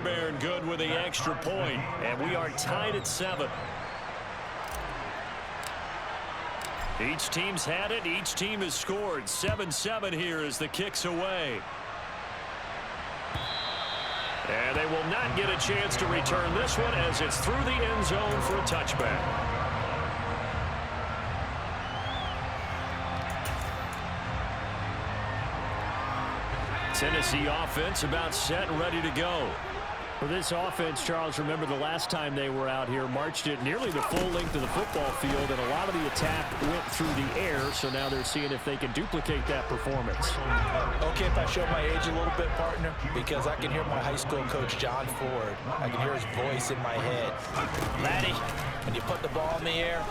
Fairbairn good with the extra point, and we are tied at 7. Each team's had it. Each team has scored. 7-7 here as the kick's away. And they will not get a chance to return this one as it's through the end zone for a touchback. Tennessee offense about set and ready to go. For this offense, Charles, remember the last time they were out here, marched it nearly the full length of the football field, and a lot of the attack went through the air, so now they're seeing if they can duplicate that performance. Okay, if I show my age a little bit, partner, because I can hear my high school coach, John Ford. I can hear his voice in my head. Laddie, when you put the ball in the air,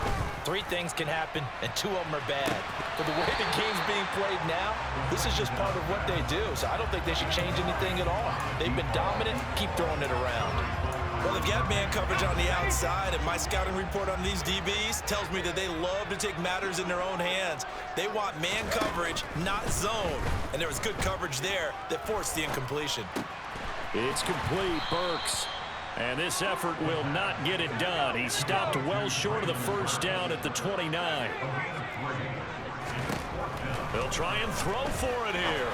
3 things can happen, and 2 of them are bad. But the way the game's being played now, this is just part of what they do, so I don't think they should change anything at all. They've been dominant. Keep throwing it around. Well, they've got man coverage on the outside, and my scouting report on these DBs tells me that they love to take matters in their own hands. They want man coverage, not zone. And there was good coverage there that forced the incompletion. It's complete, Burks. And this effort will not get it done. He stopped well short of the first down at the 29. They'll try and throw for it here.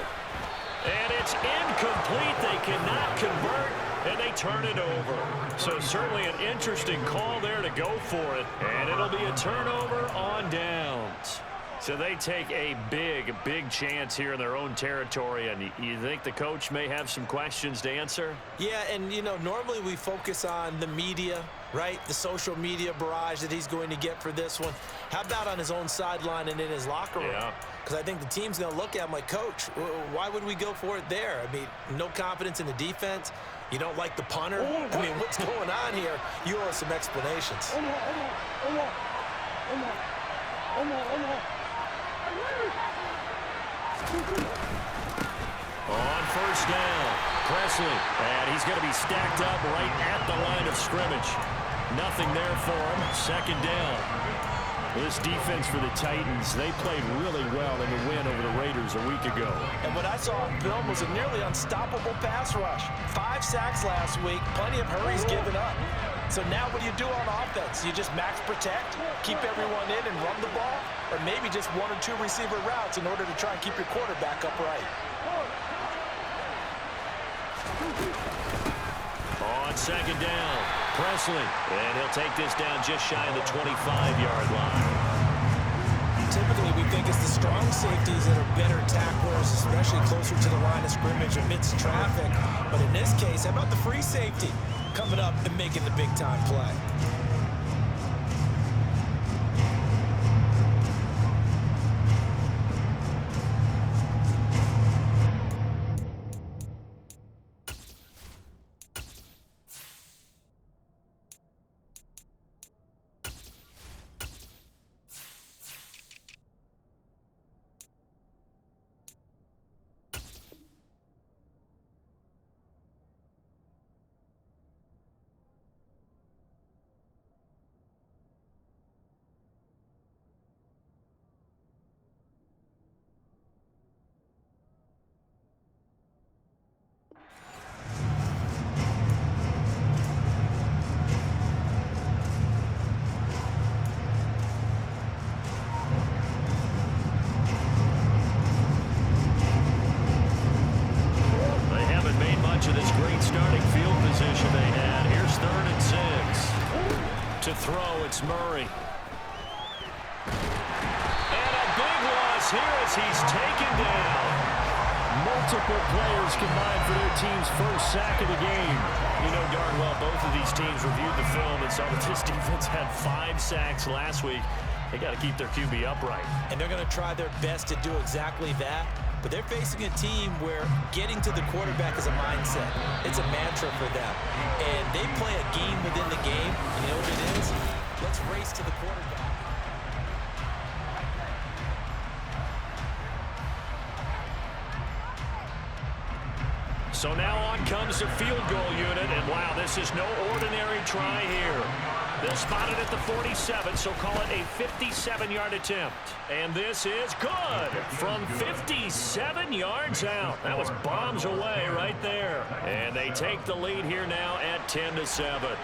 And it's incomplete. They cannot convert, and they turn it over. So certainly an interesting call there to go for it. And it'll be a turnover on downs. So they take a big chance here in their own territory, and you think the coach may have some questions to answer? Yeah, and, you know, normally we focus on the media, right? The social media barrage that he's going to get for this one. How about on his own sideline and in his locker room? Yeah. Because I think the team's going to look at him like, Coach, why would we go for it there? I mean, no confidence in the defense. You don't like the punter? I mean, what's going on here? You owe us some explanations. On first down, Presley, and he's going to be stacked up right at the line of scrimmage. Nothing there for him. Second down. This defense for the Titans, they played really well in the win over the Raiders a week ago. And what I saw on film was a nearly unstoppable pass rush. 5 sacks last week, plenty of hurries given up. So now what do you do on offense? You just max protect, keep everyone in and run the ball, or maybe just 1 or 2 receiver routes in order to try and keep your quarterback upright. On second down, Presley, and he'll take this down just shy of the 25-yard line. Typically, we think it's the strong safeties that are better tacklers, especially closer to the line of scrimmage amidst traffic. But in this case, how about the free safety coming up and making the big-time play? It's Murray. And a big loss here as he's taken down. Multiple players combined for their team's first sack of the game. You know darn well both of these teams reviewed the film and saw that this defense had 5 sacks last week. They got to keep their QB upright. And they're going to try their best to do exactly that. But they're facing a team where getting to the quarterback is a mindset. It's a mantra for them. And they play a game within the game. And you know what it is? Let's race to the quarterback. So now on comes the field goal unit. And wow, this is no ordinary try here. They'll spot it at the 47, so call it a 57-yard attempt. And this is good from 57 yards out. That was bombs away right there. And they take the lead here now at 10-7.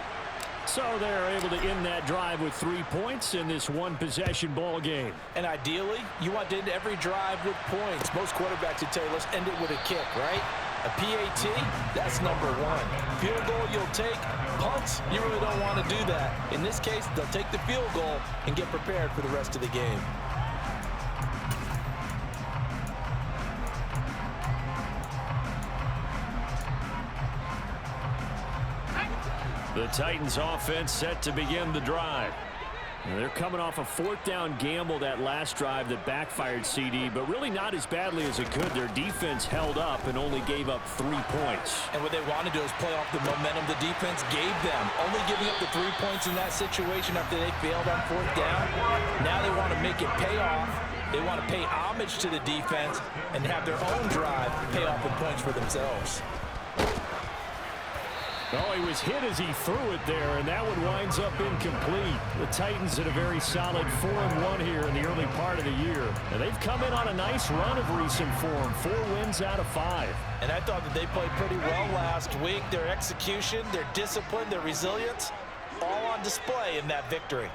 So they're able to end that drive with 3 points in this one-possession ball game. And ideally, you want to end every drive with points. Most quarterbacks would tell you, let's end it with a kick, right? A PAT, that's number one. Field goal you'll take. Punts, you really don't want to do that. In this case, they'll take the field goal and get prepared for the rest of the game. The Titans offense set to begin the drive. And they're coming off a fourth down gamble that last drive that backfired CD, but really not as badly as it could. Their defense held up and only gave up 3 points. And what they want to do is play off the momentum the defense gave them. Only giving up the 3 points in that situation after they failed on fourth down. Now they want to make it pay off. They want to pay homage to the defense and have their own drive pay off with points for themselves. Oh, he was hit as he threw it there, and that one winds up incomplete. The Titans in a very solid 4-1 here in the early part of the year. And they've come in on a nice run of recent form, 4 wins out of 5. And I thought that they played pretty well last week. Their execution, their discipline, their resilience, all on display in that victory.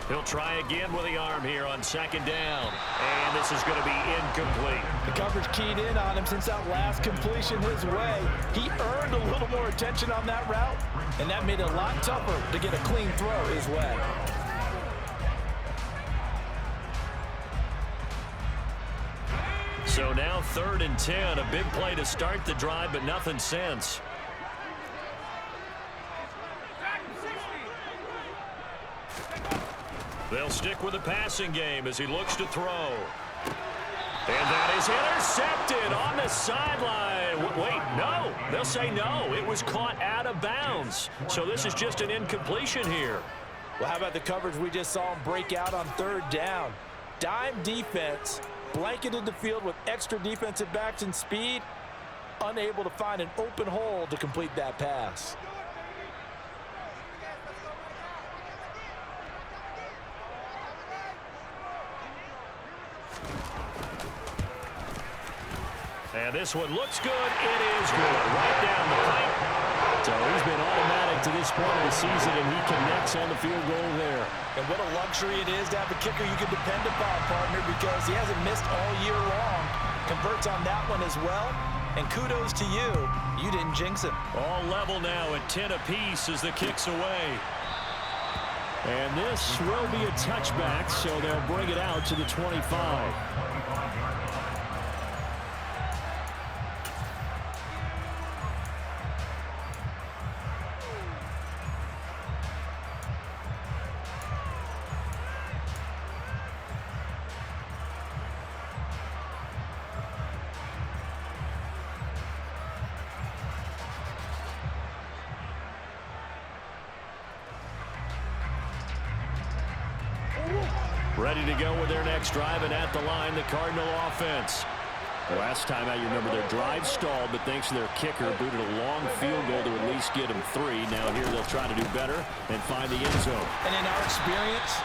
He'll try again with the arm here on second down. And this is going to be incomplete. The coverage keyed in on him since that last completion his way. He earned a little more attention on that route, and that made it a lot tougher to get a clean throw his way. So now 3rd and 10. A big play to start the drive, but nothing since. They'll stick with the passing game as he looks to throw. And that is intercepted on the sideline. Wait, no. They'll say no. It was caught out of bounds. So this is just an incompletion here. Well, how about the coverage we just saw him break out on 3rd down? Dime defense, blanketed the field with extra defensive backs and speed, unable to find an open hole to complete that pass. And this one looks good. It is good. Right down the pipe. So he's been automatic to this point of the season, and he connects on the field goal there. And what a luxury it is to have a kicker you can depend upon, partner, because he hasn't missed all year long. Converts on that one as well. And kudos to you. You didn't jinx it. All level now at 10 apiece as the kick's away. And this will be a touchback, so they'll bring it out to the 25. Ready to go with their next drive, and at the line, the Cardinal offense. Last time out, you remember their drive stalled, but thanks to their kicker, booted a long field goal to at least get them 3. Now here they'll try to do better and find the end zone. And in our experience,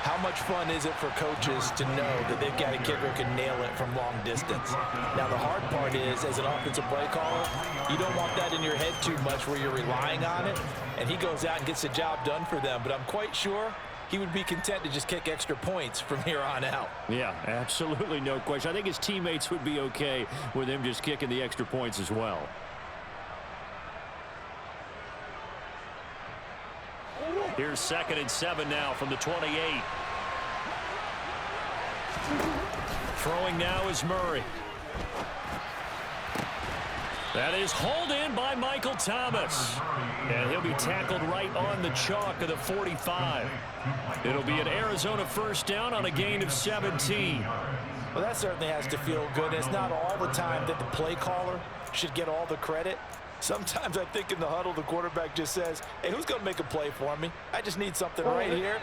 how much fun is it for coaches to know that they've got a kicker who can nail it from long distance? Now, the hard part is, as an offensive play caller, you don't want that in your head too much where you're relying on it, and he goes out and gets the job done for them. But I'm quite sure he would be content to just kick extra points from here on out. Yeah, absolutely no question. I think his teammates would be okay with him just kicking the extra points as well. Here's 2nd and 7 now from the 28. Throwing now is Murray. That is hauled in by Michael Thomas. And he'll be tackled right on the chalk of the 45. It'll be an Arizona first down on a gain of 17. Well, that certainly has to feel good. It's not all the time that the play caller should get all the credit. Sometimes I think in the huddle, the quarterback just says, hey, who's going to make a play for me? I just need something right here.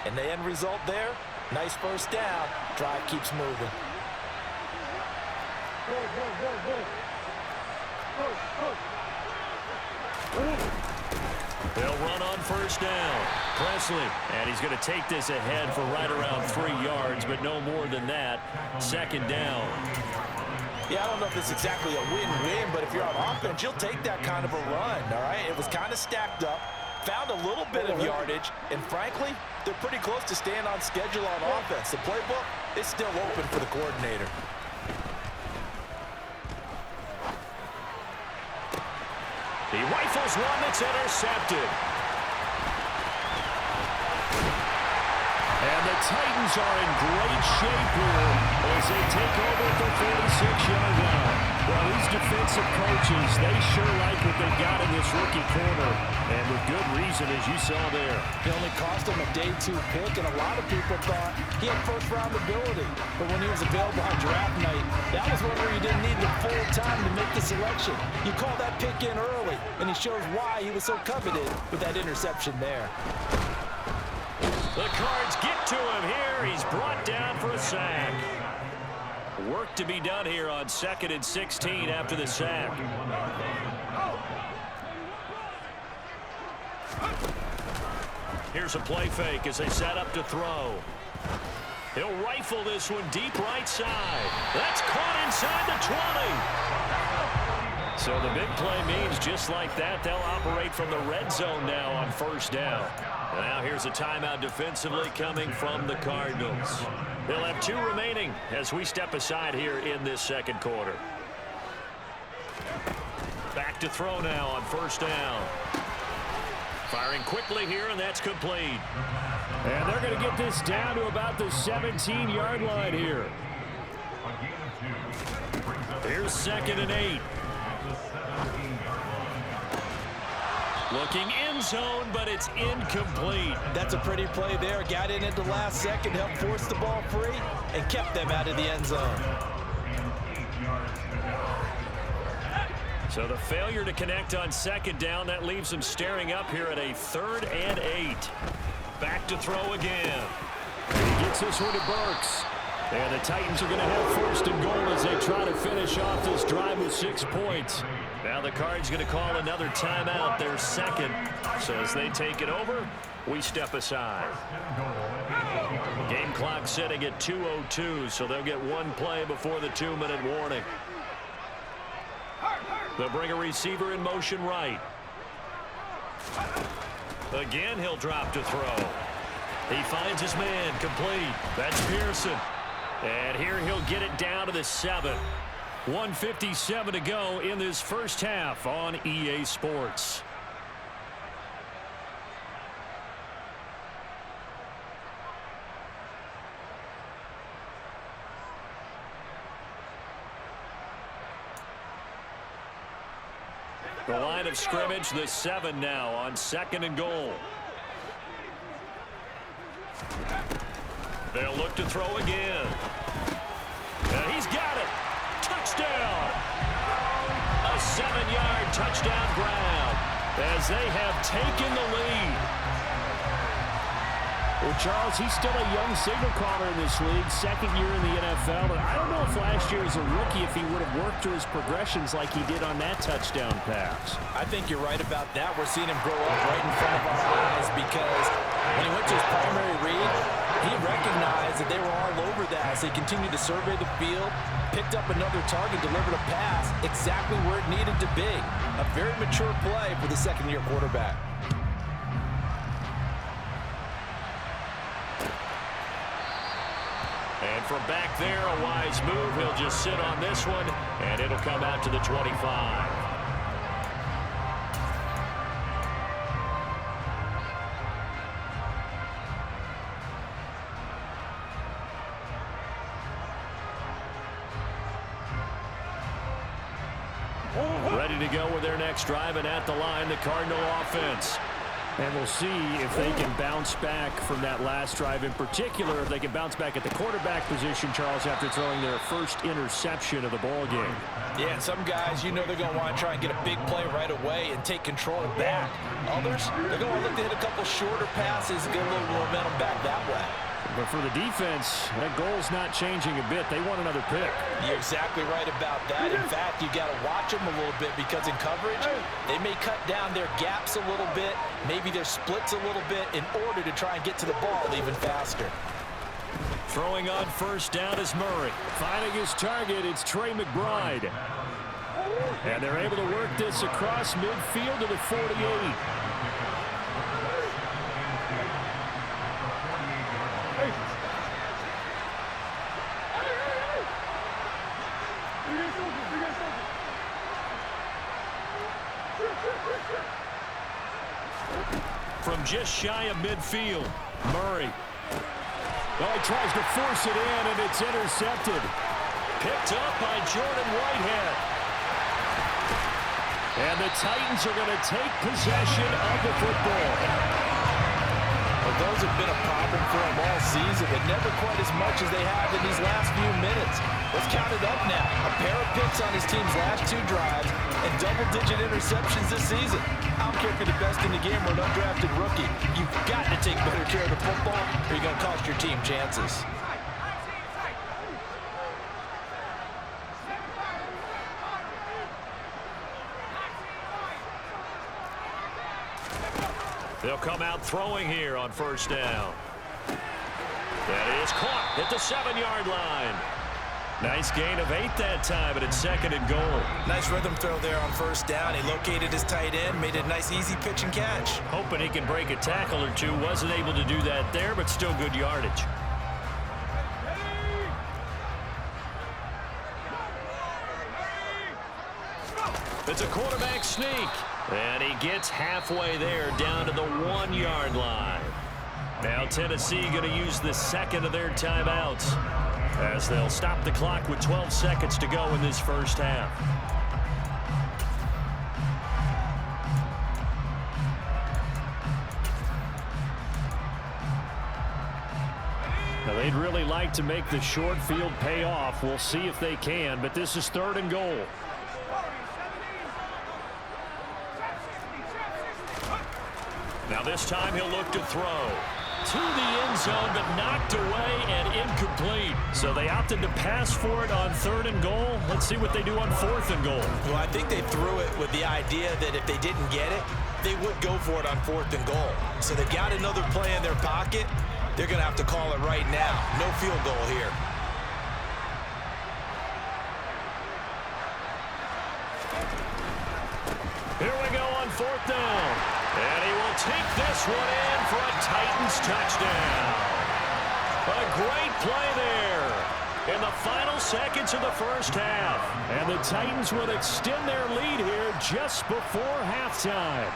And the end result there, nice first down. Drive keeps moving. They'll run on first down. Presley, and he's going to take this ahead for right around 3 yards, but no more than that. Second down. Yeah, I don't know if it's exactly a win-win, but if you're on offense, you'll take that kind of a run, all right? It was kind of stacked up, found a little bit of yardage, and frankly, they're pretty close to staying on schedule on offense. The playbook is still open for the coordinator. He rifles one that's intercepted. And the Titans are in great shape here as they take over at the 46-yard line. Well, these defensive coaches, they sure like what they got in this rookie corner. And with good reason, as you saw there. It only cost him a day 2 pick, and a lot of people thought he had first-round ability. But when he was available on draft night, that was one where you didn't need the full time to make the selection. You call that pick in early, and he shows why he was so coveted with that interception there. The Cards get to him here. He's brought down for a sack. Work to be done here on 2nd and 16 after the sack. Here's a play fake as they set up to throw. He'll rifle this one deep right side. That's caught inside the 20. So the big play means just like that, they'll operate from the red zone now on first down. And now here's a timeout defensively coming from the Cardinals. They'll have 2 remaining as we step aside here in this second quarter. Back to throw now on first down. Firing quickly here, and that's complete. And they're going to get this down to about the 17-yard line here. Here's 2nd and 8. Looking end zone, but it's incomplete. That's a pretty play there. Got in at the last second, helped force the ball free, and kept them out of the end zone. So the failure to connect on 2nd down, that leaves them staring up here at a 3rd and 8. Back to throw again. He gets this one to Burks. And the Titans are going to have 1st and goal as they try to finish off this drive with 6 points. Now the Cards going to call another timeout, their 2nd. So as they take it over, we step aside. Game clock sitting at 2:02, so they'll get 1 play before the 2-minute warning. They'll bring a receiver in motion right. Again, he'll drop to throw. He finds his man, complete. That's Pearson. And here he'll get it down to the 7. 1:57 to go in this first half on EA Sports. The line of scrimmage, the 7 now on 2nd and goal. They'll look to throw again. And he's got it. Touchdown. A 7-yard touchdown grab as they have taken the lead. Well, Charles, he's still a young signal caller in this league, 2nd year in the NFL, but I don't know if last year as a rookie if he would have worked through his progressions like he did on that touchdown pass. I think you're right about that. We're seeing him grow up right in front of our eyes because when he went to his primary read, he recognized that they were all over that as they continued to survey the field, picked up another target, delivered a pass exactly where it needed to be. A very mature play for the 2nd-year quarterback. And from back there, a wise move. He'll just sit on this one, and it'll come out to the 25. Ready to go with their next drive, and at the line, the Cardinal offense. And we'll see if they can bounce back from that last drive. In particular, if they can bounce back at the quarterback position, Charles, after throwing their first interception of the ball game. Yeah, and some guys, you know they're going to want to try and get a big play right away and take control back. Others, they're going to look to hit a couple shorter passes and get a little momentum back that way. But for the defense, that goal's not changing a bit. They want another pick. You're exactly right about that. In fact, you got to watch them a little bit because in coverage, they may cut down their gaps a little bit, maybe their splits a little bit in order to try and get to the ball even faster. Throwing on first down is Murray. Finding his target, it's Trey McBride. And they're able to work this across midfield to the 48. From just shy of midfield, Murray. Oh, he tries to force it in, and it's intercepted. Picked up by Jordan Whitehead. And the Titans are going to take possession of the football. Well, those have been a problem for them all season, but never quite as much as they have in these last few minutes. Let's count it up now. A pair of picks on his team's last 2 drives and double-digit interceptions this season. I don't care if you're the best in the game or an undrafted rookie. You've got to take better care of the football or you're going to cost your team chances. They'll come out throwing here on first down. That is caught at the 7-yard line. Nice gain of 8 that time, but it's 2nd and goal. Nice rhythm throw there on first down. He located his tight end, made it a nice, easy pitch and catch. Hoping he can break a tackle or two. Wasn't able to do that there, but still good yardage. It's a quarterback sneak. And he gets halfway there down to the 1-yard line. Now Tennessee going to use the 2nd of their timeouts as they'll stop the clock with 12 seconds to go in this first half. Now they'd really like to make the short field pay off. We'll see if they can, but this is 3rd and goal. Now this time he'll look to throw. To the end zone, but knocked away and incomplete. So they opted to pass for it on 3rd and goal. Let's see what they do on 4th and goal. Well, I think they threw it with the idea that if they didn't get it, they would go for it on 4th and goal. So they've got another play in their pocket. They're going to have to call it right now. No field goal here. Here we go on 4th down. And he will take this one in for a Titans touchdown. A great play there in the final seconds of the first half. And the Titans will extend their lead here just before halftime.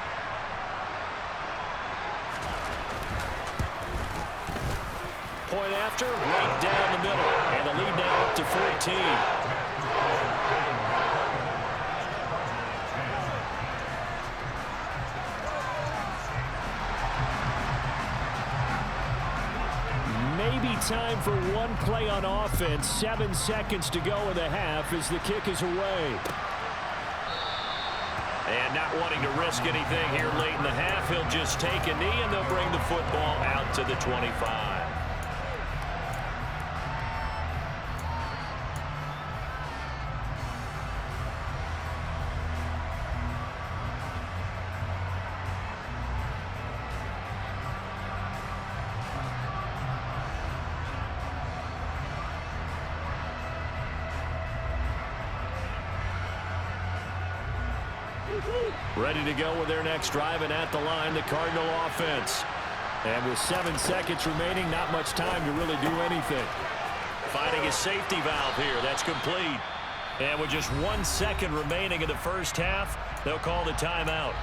Point after, right down the middle. And the lead now up to 14. Maybe time for one play on offense. 7 seconds to go in the half as the kick is away. And not wanting to risk anything here late in the half, he'll just take a knee and they'll bring the football out to the 25. Ready to go with their next drive, and at the line, the Cardinal offense. And with 7 seconds remaining, not much time to really do anything. Finding a safety valve here. That's complete. And with just 1 second remaining in the first half, they'll call the timeout.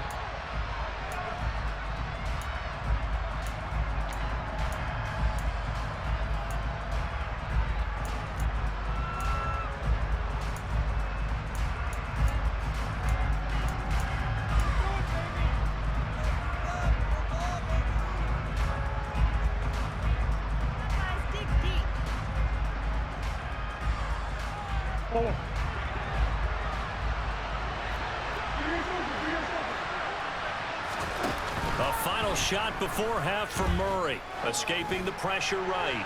A final shot before half for Murray. Escaping the pressure right.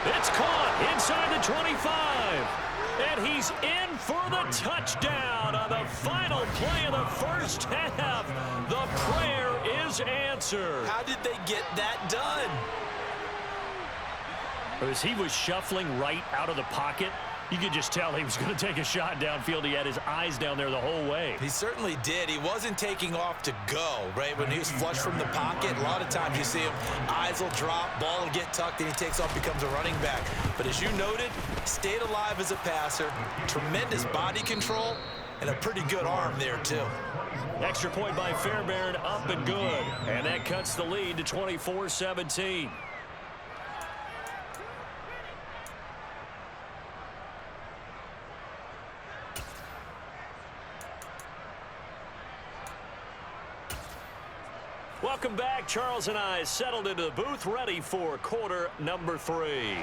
It's caught inside the 25. And he's in for the touchdown on the final play of the first half. The prayer is answered. How did they get that done? As he was shuffling right out of the pocket, you could just tell he was going to take a shot downfield. He had his eyes down there the whole way. He certainly did. He wasn't taking off to go, right? When he was flush from the pocket, a lot of times you see him, eyes will drop, ball will get tucked, and he takes off, becomes a running back. But as you noted, stayed alive as a passer, tremendous body control, and a pretty good arm there, too. Extra point by Fairbairn, up and good. And that cuts the lead to 24-17. Welcome back. Charles and I settled into the booth, ready for quarter number 3.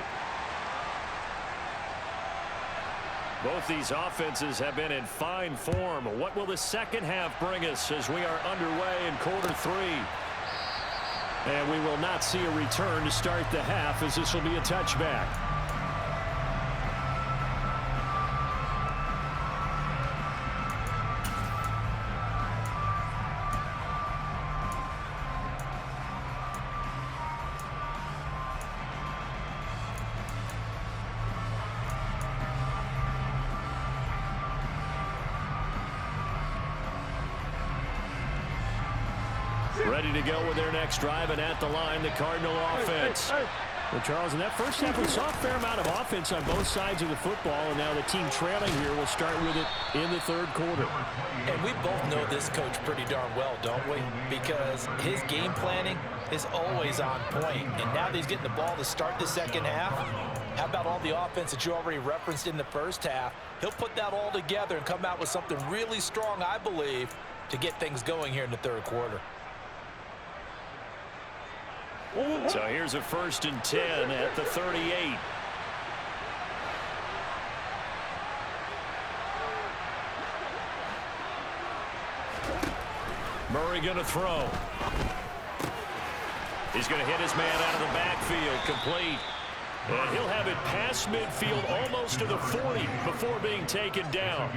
Both these offenses have been in fine form. What will the second half bring us as we are underway in quarter 3? And we will not see a return to start the half, as this will be a touchback. Ready to go with their next drive, and at the line, the Cardinal offense. Well, Charles, in that first half, we saw a fair amount of offense on both sides of the football, and now the team trailing here will start with it in the third quarter. And we both know this coach pretty darn well, don't we? Because his game planning is always on point. And now that he's getting the ball to start the second half, how about all the offense that you already referenced in the first half? He'll put that all together and come out with something really strong, I believe, to get things going here in the third quarter. So here's a 1st and 10 at the 38. Murray going to throw. He's going to hit his man out of the backfield, complete. And he'll have it past midfield almost to the 40 before being taken down.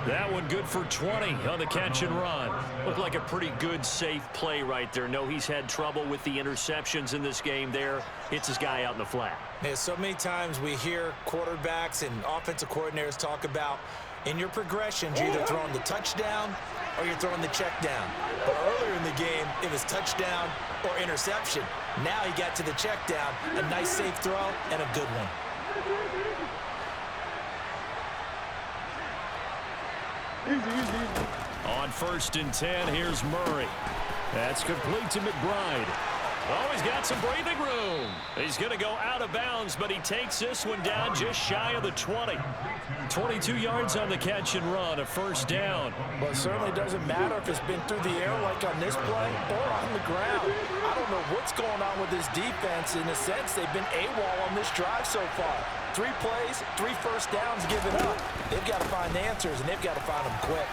That one good for 20 on the catch and run. Looked like a pretty good, safe play right there. No, he's had trouble with the interceptions in this game there. Hits his guy out in the flat. Yeah, so many times we hear quarterbacks and offensive coordinators talk about in your progressions, you're either throwing the touchdown or you're throwing the check down. But earlier in the game, it was touchdown or interception. Now he got to the check down, a nice safe throw, and a good one. On 1st and 10, here's Murray. That's complete to McBride. Oh, he's got some breathing room. He's going to go out of bounds, but he takes this one down just shy of the 20. 22 yards on the catch and run, a 1st down. Well, it certainly doesn't matter if it's been through the air like on this play or on the ground. I don't know what's going on with this defense. In a sense, they've been AWOL on this drive so far. 3 plays, 3 first downs given up. They've got to find the answers, and they've got to find them quick.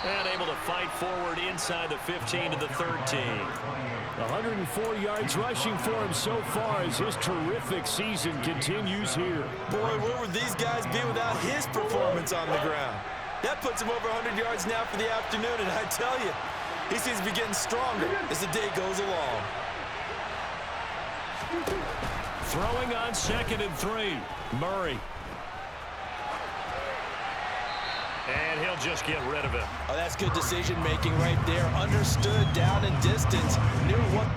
And able to fight forward inside the 15 to the 13. 104 yards rushing for him so far as his terrific season continues here. Boy, where would these guys be without his performance on the ground? That puts him over 100 yards now for the afternoon, and I tell you, he seems to be getting stronger as the day goes along. Throwing on 2nd and 3. Murray. And he'll just get rid of it. Oh, that's good decision-making right there. Understood down and distance. Knew what...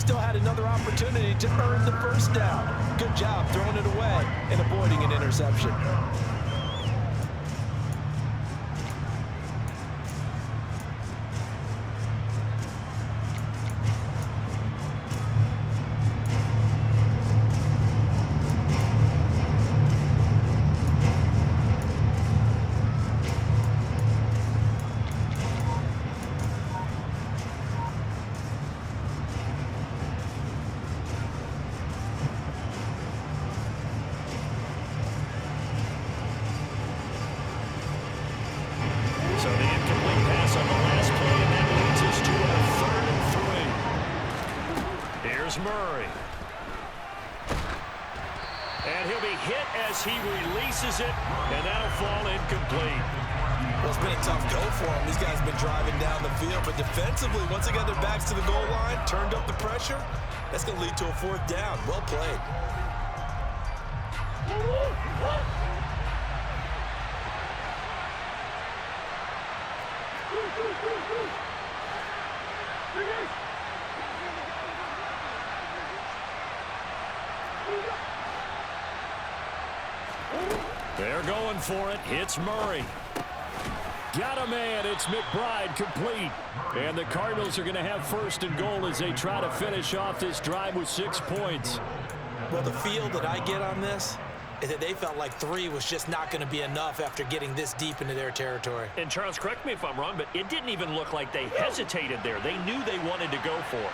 still had another opportunity to earn the first down. Good job throwing it away and avoiding an interception. So the incomplete pass on the last play, and that leads us to a 3rd and 3. Here's Murray. And he'll be hit as he releases it, and that'll fall incomplete. Well, it's been a tough go for them. These guys have been driving down the field, but defensively, once they got their backs to the goal line, turned up the pressure, that's going to lead to a 4th down. Well played. They're going for it. It's Murray. Got a man. It's McBride complete. And the Cardinals are going to have 1st and goal as they try to finish off this drive with 6 points. Well, the feel that I get on this is that they felt like 3 was just not going to be enough after getting this deep into their territory. And Charles, correct me if I'm wrong, but it didn't even look like they hesitated there. They knew they wanted to go for it.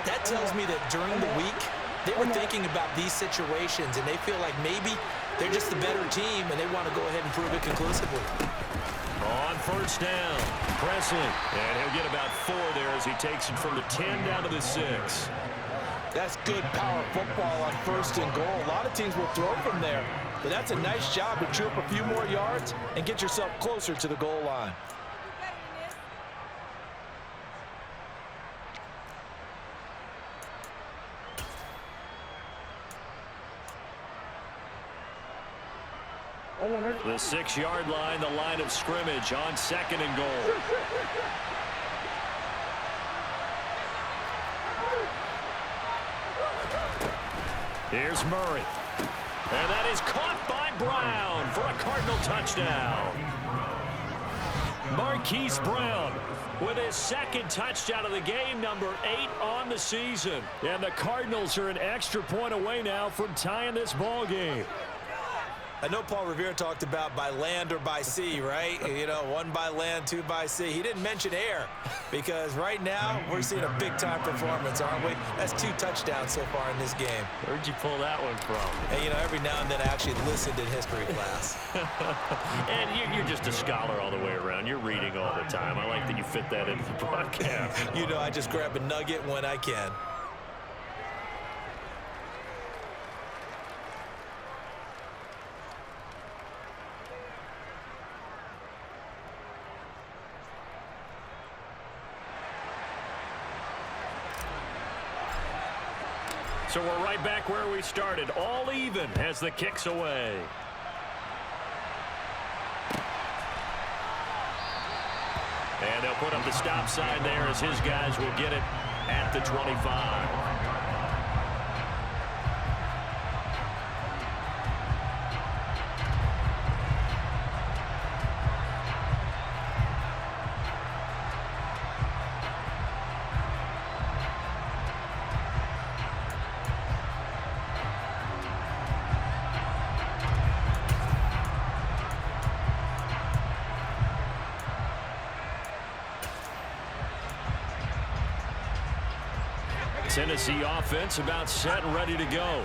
That tells me that during the week, they were thinking about these situations, and they feel like maybe they're just the better team, and they want to go ahead and prove it conclusively. On 1st down, Presley. And he'll get about 4 there as he takes it from the 10 down to the 6. That's good power football on 1st and goal. A lot of teams will throw from there, but that's a nice job to chew up a few more yards and get yourself closer to the goal line. The 6-yard line, the line of scrimmage on 2nd and goal. Here's Murray. And that is caught by Brown for a Cardinal touchdown. Marquise Brown with his 2nd touchdown of the game, number 8 on the season. And the Cardinals are an extra point away now from tying this ball game. I know Paul Revere talked about by land or by sea, right? You know, 1 by land, 2 by sea. He didn't mention air because right now we're seeing a big-time performance, aren't we? That's 2 touchdowns so far in this game. Where'd you pull that one from? And, you know, every now and then I actually listened in history class. And you're just a scholar all the way around. You're reading all the time. I like that you fit that into the broadcast. You know, I just grab a nugget when I can. So we're right back where we started, all even as the kick's away. And they'll put up the stop sign there as his guys will get it at the 25. Tennessee offense about set and ready to go.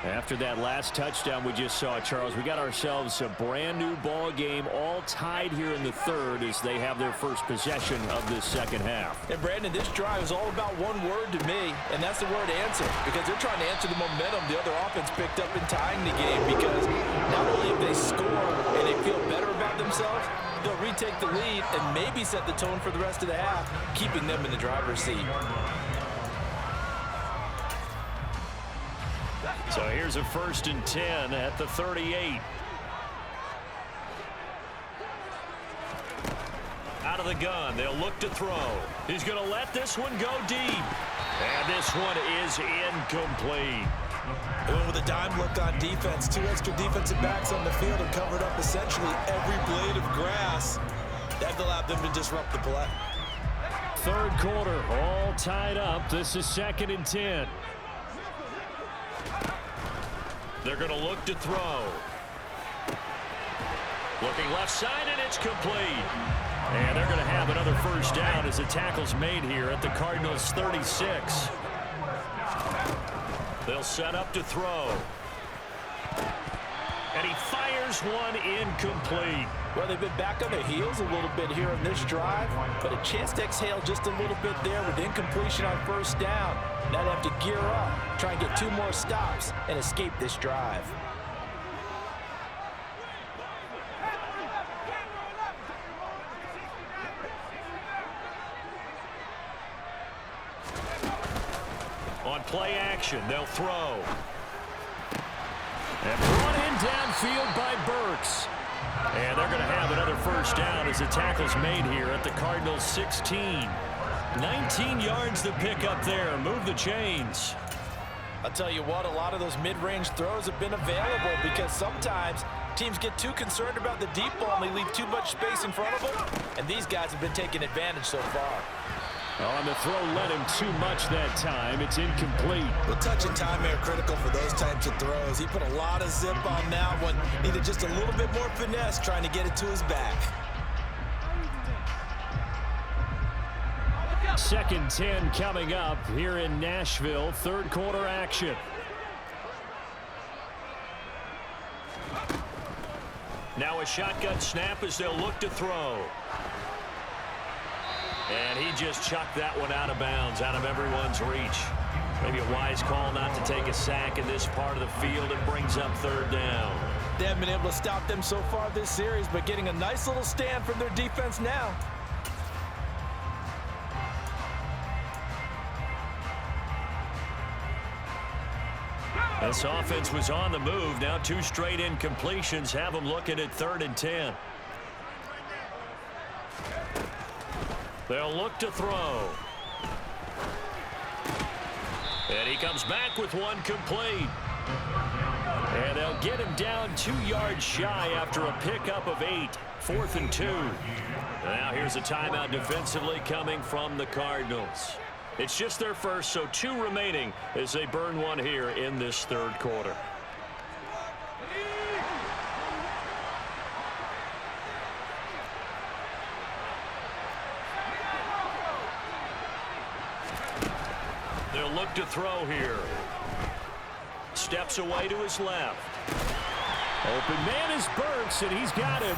After that last touchdown we just saw, Charles, we got ourselves a brand new ball game, all tied here in the 3rd as they have their first possession of this 2nd half. And Brandon, this drive is all about one word to me, and that's the word answer, because they're trying to answer the momentum the other offense picked up in tying the game, because not only if they score and they feel better about themselves, they'll retake the lead and maybe set the tone for the rest of the half, keeping them in the driver's seat. So here's a 1st and 10 at the 38. Out of the gun, they'll look to throw. He's going to let this one go deep. And this one is incomplete. They went with a dime look on defense. 2 extra defensive backs on the field and covered up essentially every blade of grass. That allowed them to disrupt the play. Third quarter, all tied up. This is 2nd and 10. They're going to look to throw. Looking left side, and it's complete. And they're going to have another first down as the tackle's made here at the Cardinals' 36. They'll set up to throw. And he fires one incomplete. Well, they've been back on their heels a little bit here on this drive, but a chance to exhale just a little bit there with incompletion on first down. Now they have to gear up, try and get 2 more stops, and escape this drive. On play action, they'll throw. And brought in downfield by Burks. And they're going to have another first down as the tackle's made here at the Cardinals' 16. 19 yards to pick up there. Move the chains. I'll tell you what, a lot of those mid-range throws have been available because sometimes teams get too concerned about the deep ball and they leave too much space in front of them. And these guys have been taking advantage so far. Oh, and the throw led him too much that time. It's incomplete. The touch and time are critical for those types of throws. He put a lot of zip on that one. Needed just a little bit more finesse trying to get it to his back. 2nd 10 coming up here in Nashville. Third quarter action. Now a shotgun snap as they'll look to throw. And he just chucked that one out of bounds, out of everyone's reach. Maybe a wise call not to take a sack in this part of the field. It brings up 3rd down. They haven't been able to stop them so far this series, but getting a nice little stand from their defense now. This offense was on the move. Now 2 straight incompletions have them looking at 3rd and 10. They'll look to throw. And he comes back with one complete. And they'll get him down 2 yards shy after a pickup of 8. 4th and 2. Now here's a timeout defensively coming from the Cardinals. It's just their first, so 2 remaining as they burn one here in this 3rd quarter. They'll look to throw here. Steps away to his left. Open man is Burks, and he's got him.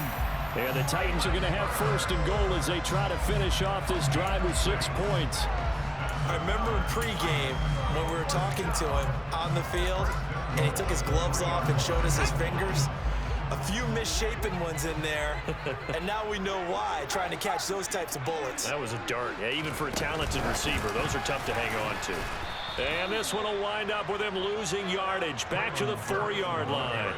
And the Titans are going to have 1st and goal as they try to finish off this drive with 6 points. I remember in pregame when we were talking to him on the field, and he took his gloves off and showed us his fingers. A few misshapen ones in there, and now we know why, trying to catch those types of bullets. That was a dart. Yeah, even for a talented receiver, those are tough to hang on to. And this one will wind up with him losing yardage back to the 4-yard line.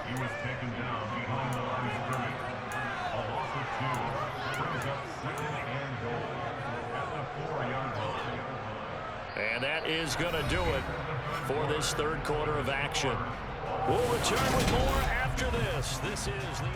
He was taken down behind the line of scrimmage. A loss of 2. Brings up 2nd and goal at the 4-yard line. And that is going to do it for this 3rd quarter of action. We'll return with more after this. This is the...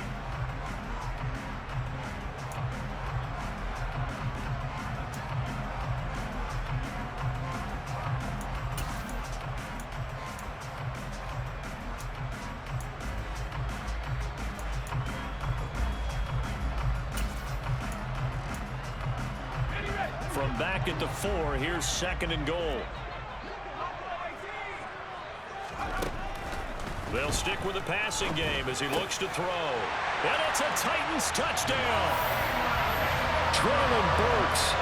From back at the 4, here's 2nd and goal. They'll stick with the passing game as he looks to throw. And it's a Titans touchdown. Traylon Burks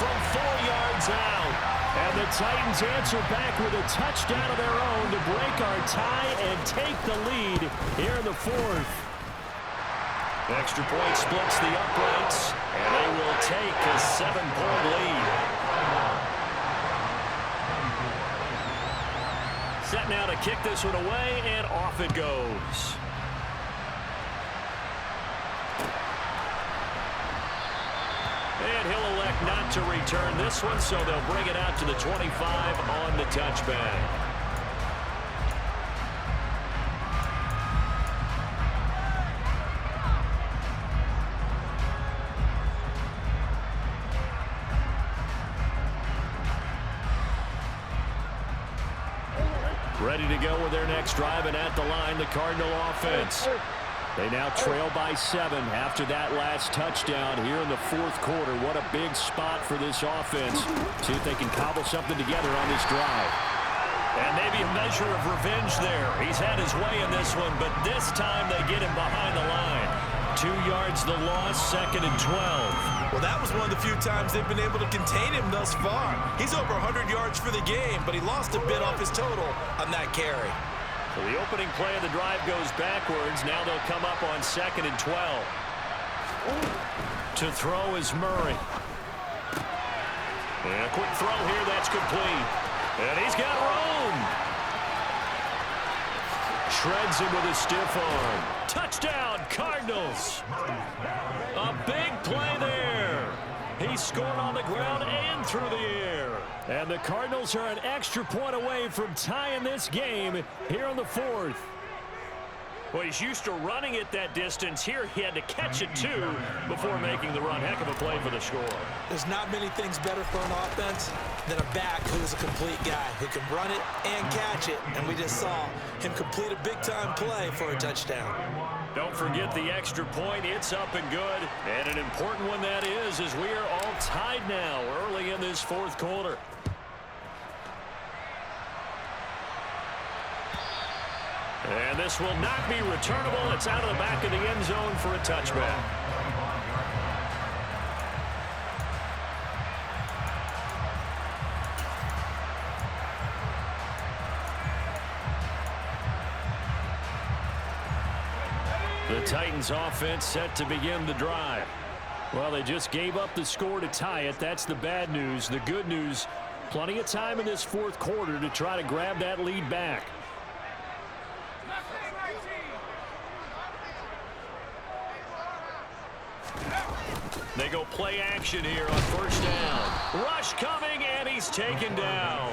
From 4 yards out. And the Titans answer back with a touchdown of their own to break our tie and take the lead here in the 4th. Extra point splits the uprights, and they will take a 7-point lead. Set now to kick this one away, and off it goes. And he'll elect not to return this one, so they'll bring it out to the 25 on the touchback. Ready to go with their next drive, and at the line, the Cardinal offense. They now trail by 7 after that last touchdown here in the fourth quarter. What a big spot for this offense. See if they can cobble something together on this drive. And maybe a measure of revenge there. He's had his way in this one, but this time they get him behind the line. 2 yards the loss, 2nd and 12. Well, that was one of the few times they've been able to contain him thus far. He's over 100 yards for the game, but he lost a bit off his total on that carry. So the opening play of the drive goes backwards. Now they'll come up on 2nd and 12. To throw is Murray. And a quick throw here, that's complete. And he's got room. Shreds him with a stiff arm. Touchdown, Cardinals. A big play there. He scored on the ground and through the air. And the Cardinals are an extra point away from tying this game here in the fourth. Well, he's used to running it that distance. Here he had to catch it, too, before making the run. Heck of a play for the score. There's not many things better for an offense than a back who's a complete guy who can run it and catch it. And we just saw him complete a big-time play for a touchdown. Don't forget the extra point. It's up and good. And an important one that is, as we are all tied now early in this fourth quarter. And this will not be returnable. It's out of the back of the end zone for a touchback. The Titans offense set to begin the drive. Well, they just gave up the score to tie it. That's the bad news. The good news, plenty of time in this fourth quarter to try to grab that lead back. They go play action here on first down. Rush coming, and he's taken down.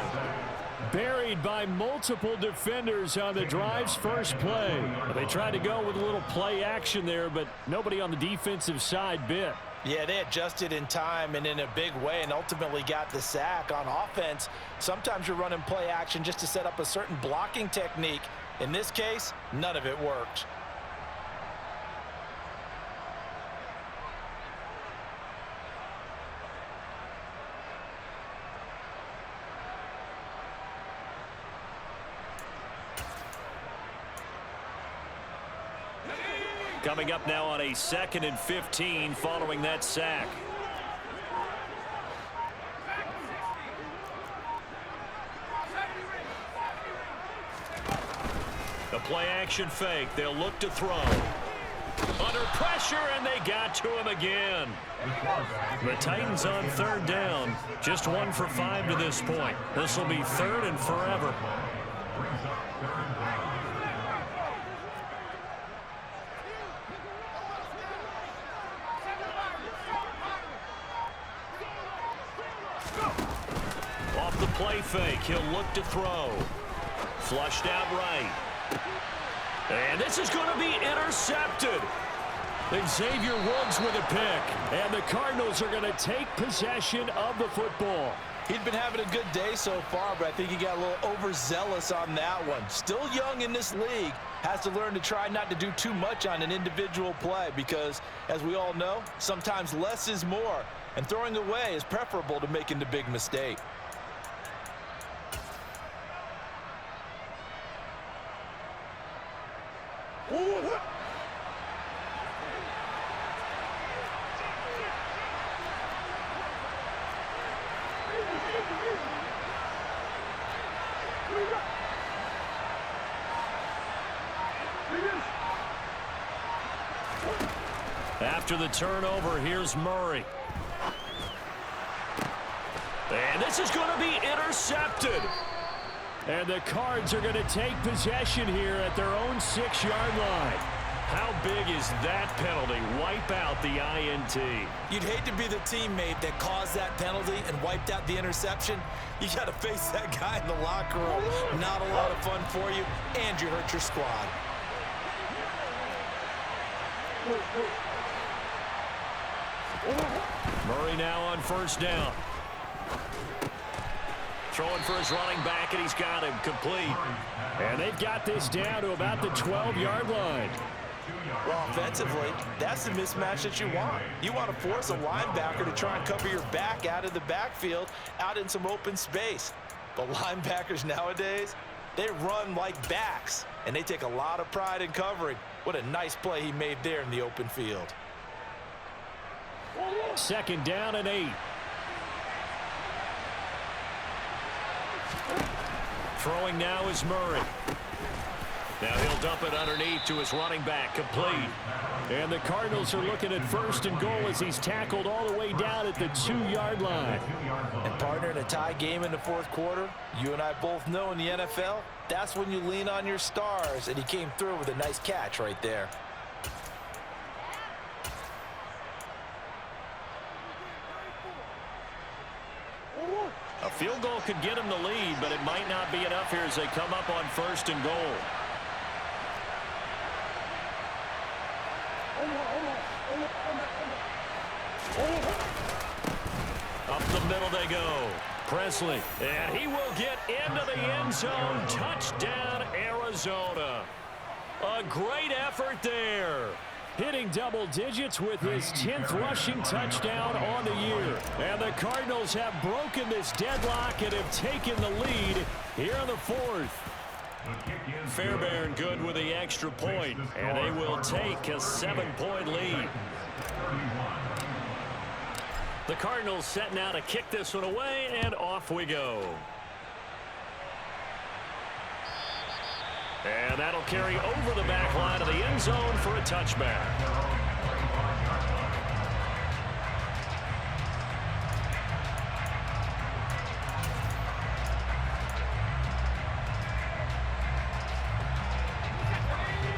Buried by multiple defenders on the drive's first play. They tried to go with a little play action there, but nobody on the defensive side bit. Yeah, they adjusted in time and in a big way and ultimately got the sack. On offense, sometimes you're running play action just to set up a certain blocking technique. In this case, none of it worked. Coming up now on a 2nd and 15 following that sack. The play action fake. They'll look to throw. Under pressure, and they got to him again. The Titans on third down. Just 1 for 5 to this point. This will be 3rd and forever. Off the play fake, he'll look to throw. Flushed out right. And this is going to be intercepted. Xavier Woods with a pick. And the Cardinals are going to take possession of the football. He'd been having a good day so far, but I think he got a little overzealous on that one. Still young in this league. Has to learn to try not to do too much on an individual play because, as we all know, sometimes less is more. And throwing away is preferable to making the big mistake. After the turnover, here's Murray. And this is going to be intercepted. And the Cards are going to take possession here at their own 6-yard line. How big is that penalty? Wipe out the INT. You'd hate to be the teammate that caused that penalty and wiped out the interception. You got to face that guy in the locker room. Not a lot of fun for you, and you hurt your squad. Murray now on first down. Throwing for his running back, and he's got him complete. And they've got this down to about the 12-yard line. Well, offensively, that's the mismatch that you want. You want to force a linebacker to try and cover your back out of the backfield, out in some open space. But linebackers nowadays, they run like backs, and they take a lot of pride in covering. What a nice play he made there in the open field. 2nd down and 8. Throwing now is Murray. Now he'll dump it underneath to his running back, complete. And the Cardinals are looking at 1st and goal as he's tackled all the way down at the 2-yard line. And partner, in a tie game in the 4th quarter, you and I both know in the NFL, that's when you lean on your stars, and he came through with a nice catch right there. A field goal could get him the lead, but it might not be enough here as they come up on 1st and goal. Up the middle they go. Presley, and he will get into the end zone. Touchdown, Arizona. A great effort there. Hitting double digits with his 10th rushing touchdown on the year. And the Cardinals have broken this deadlock and have taken the lead here in the 4th. Fairbairn good with the extra point, and they will take a 7-point lead. The Cardinals setting out to kick this one away, and off we go. And that'll carry over the back line of the end zone for a touchback.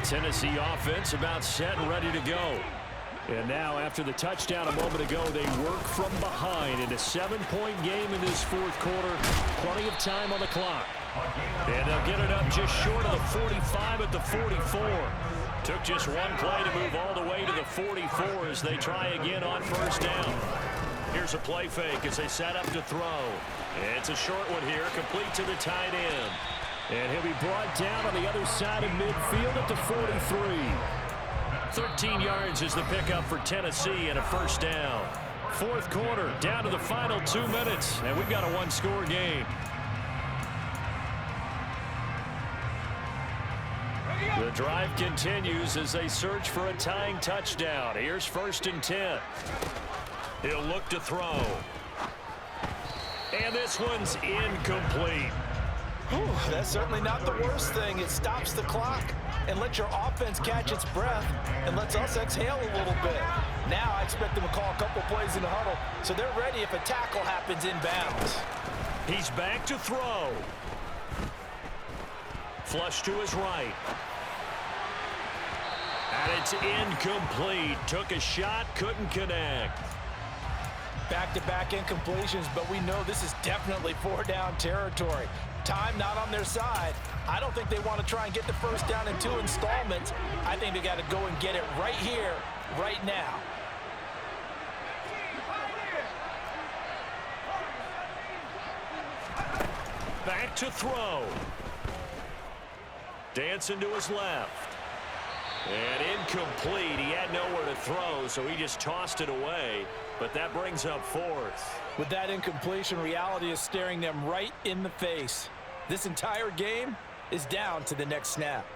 Tennessee offense about set and ready to go. And now, after the touchdown a moment ago, they work from behind in a 7-point game in this 4th quarter. Plenty of time on the clock. And they'll get it up just short of the 45 at the 44. Took just one play to move all the way to the 44 as they try again on 1st down. Here's a play fake as they set up to throw. It's a short one here, complete to the tight end. And he'll be brought down on the other side of midfield at the 43. 13 yards is the pickup for Tennessee and a 1st down. 4th quarter, down to the final 2 minutes, and we've got a 1-score game. The drive continues as they search for a tying touchdown. Here's 1st and 10. He'll look to throw. And this one's incomplete. Whew, that's certainly not the worst thing. It stops the clock and lets your offense catch its breath and lets us exhale a little bit. Now I expect them to call a couple plays in the huddle so they're ready if a tackle happens inbounds. He's back to throw. Flush to his right. And it's incomplete. Took a shot, couldn't connect. Back-to-back incompletions, but we know this is definitely 4-down territory. Time not on their side. I don't think they want to try and get the 1st down in 2 installments. I think they got to go and get it right here, right now. Back to throw. Dancing to his left. And incomplete. He had nowhere to throw, so he just tossed it away. But that brings up 4th. With that incompletion, reality is staring them right in the face. This entire game is down to the next snap.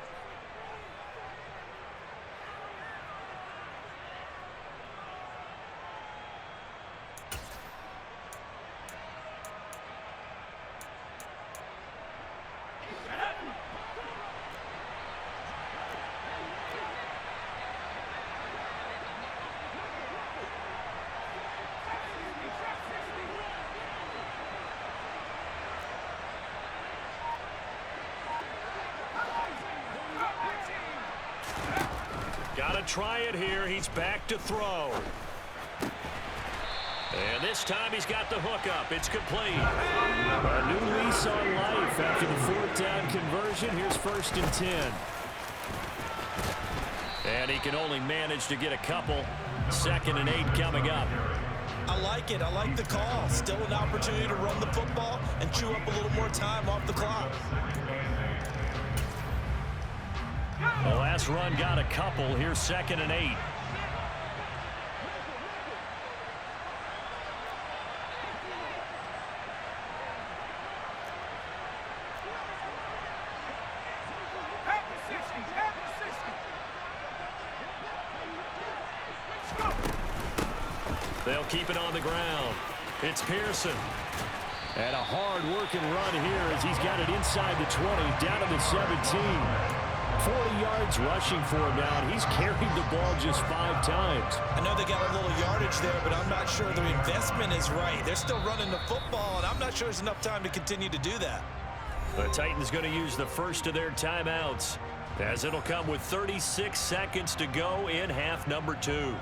try it here. He's back to throw. And this time he's got the hook up. It's complete. A new lease on life after the 4th down conversion. Here's 1st and 10. And he can only manage to get a couple. 2nd and 8 coming up. I like it. I like the call. Still an opportunity to run the football and chew up a little more time off the clock. The last run got a couple. Here's 2nd and 8. They'll keep it on the ground. It's Pearson. And a hard-working run here as he's got it inside the 20, down to the 17. 40 yards rushing for him now, and he's carried the ball just 5 times. I know they got a little yardage there, but I'm not sure their investment is right. They're still running the football, and I'm not sure there's enough time to continue to do that. The Titans going to use the first of their timeouts, as it'll come with 36 seconds to go in half number 2.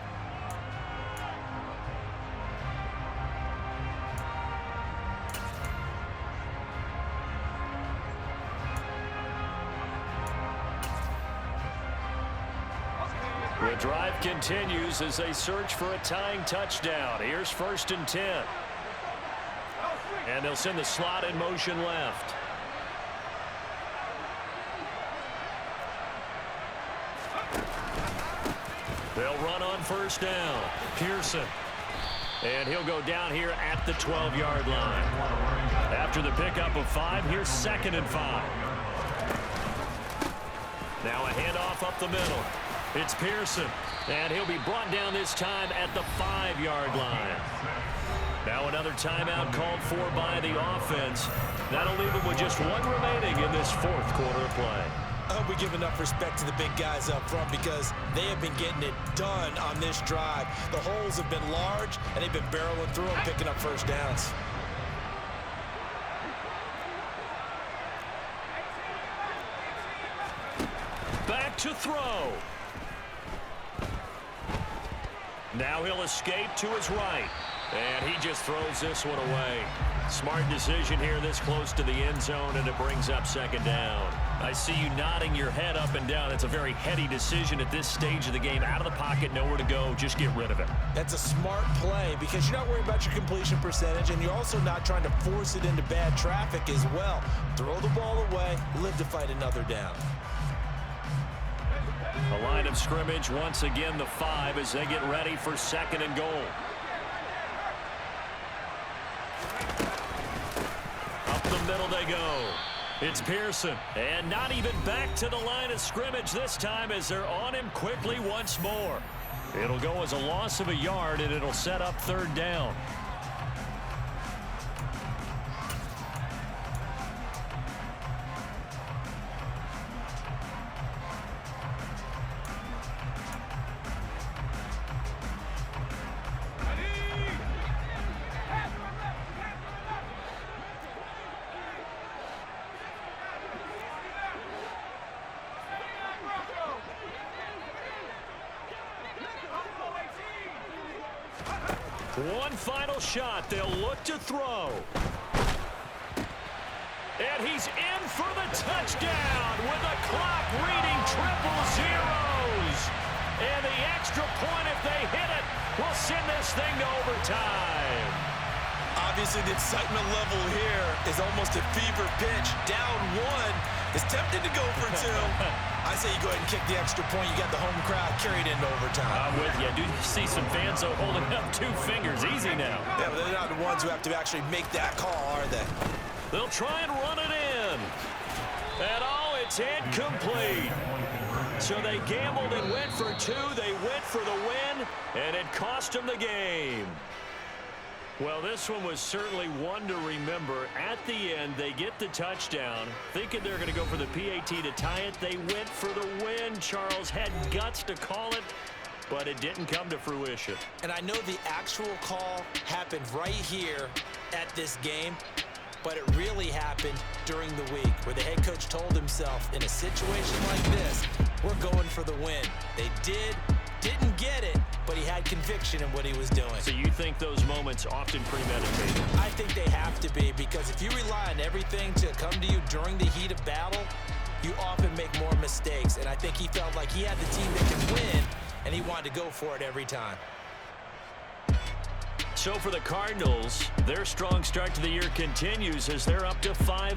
The drive continues as they search for a tying touchdown. Here's 1st and 10. And they'll send the slot in motion left. They'll run on 1st down. Pearson. And he'll go down here at the 12-yard line. After the pickup of 5, here's 2nd and 5. Now a handoff up the middle. It's Pearson, and he'll be brought down this time at the 5-yard line. Now another timeout called for by the offense. That'll leave him with just 1 remaining in this 4th quarter of play. I hope we give enough respect to the big guys up front because they have been getting it done on this drive. The holes have been large, and they've been barreling through them, picking up 1st downs. Back to throw. Now he'll escape to his right. And he just throws this one away. Smart decision here this close to the end zone, and it brings up 2nd down. I see you nodding your head up and down. It's a very heady decision at this stage of the game. Out of the pocket, nowhere to go. Just get rid of it. That's a smart play because you're not worried about your completion percentage, and you're also not trying to force it into bad traffic as well. Throw the ball away, live to fight another down. A line of scrimmage once again, the 5, as they get ready for 2nd and goal. Up the middle they go. It's Pearson. And not even back to the line of scrimmage this time as they're on him quickly once more. It'll go as a loss of a yard, and it'll set up 3rd down. One final shot. They'll look to throw. And he's in for the touchdown with the clock reading 000. And the extra point, if they hit it, will send this thing to overtime. Obviously, the excitement level here is almost a fever pitch. Down 1 is tempted to go for 2. I say you go ahead and kick the extra point. You got the home crowd carried into overtime. I'm with you. I do see some fans holding up 2 fingers. Easy now. Yeah, but they're not the ones who have to actually make that call, are they? They'll try and run it in. And oh, it's incomplete. So they gambled and went for 2. They went for the win, and it cost them the game. Well, this one was certainly one to remember. At the end, they get the touchdown. Thinking they're going to go for the PAT to tie it. They went for the win. Charles had guts to call it, but it didn't come to fruition. And I know the actual call happened right here at this game, but it really happened during the week where the head coach told himself, in a situation like this, we're going for the win. They didn't get it, but he had conviction in what he was doing. So you think those moments often premeditated? I think they have to be, because if you rely on everything to come to you during the heat of battle, you often make more mistakes. And I think he felt like he had the team that can win, and he wanted to go for it every time. So for the Cardinals, their strong start to the year continues as they're up to 5